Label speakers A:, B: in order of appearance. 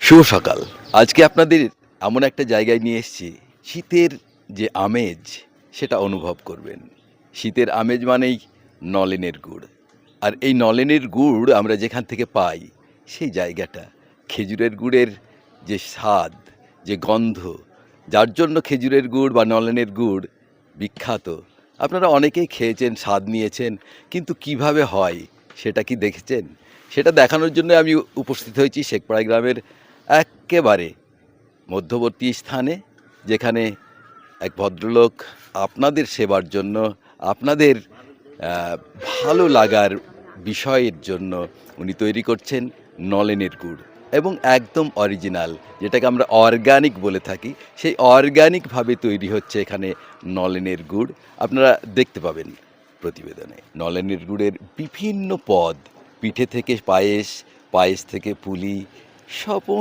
A: শুভ সকাল। আজকে আপনাদের এমন একটা জায়গায় নিয়ে এসেছি, শীতের যে আমেজ সেটা অনুভব করবেন। শীতের আমেজ মানেই নলেনের গুড়। আর এই নলেনের গুড় আমরা যেখান থেকে পাই, সেই জায়গাটা খেজুরের গুড়ের যে স্বাদ, যে গন্ধ, যার জন্য খেজুরের গুড় বা নলেনের গুড় বিখ্যাত। আপনারা অনেকেই খেয়েছেন, স্বাদ নিয়েছেন, কিন্তু কিভাবে হয় সেটা কি দেখেছেন? সেটা দেখানোর জন্য আমি উপস্থিত হয়েছি শেখপাড়া গ্রামের এক্কেবারে মধ্যবর্তী স্থানে, যেখানে এক ভদ্রলোক আপনাদের সেবার জন্য, আপনাদের আহ, ভালো লাগার বিষয়ের জন্য উনি তৈরি করছেন নলেনের গুড়, এবং একদম অরিজিনাল, যেটাকে আমরা অর্গানিক বলে থাকি, সেই অর্গানিকভাবে তৈরি হচ্ছে এখানে নলেনের গুড়। আপনারা দেখতে পাবেন প্রতিবেদনে নলেনের গুড়ের বিভিন্ন পদ, পিঠে থেকে পায়েস, পায়েস থেকে পুলি, সব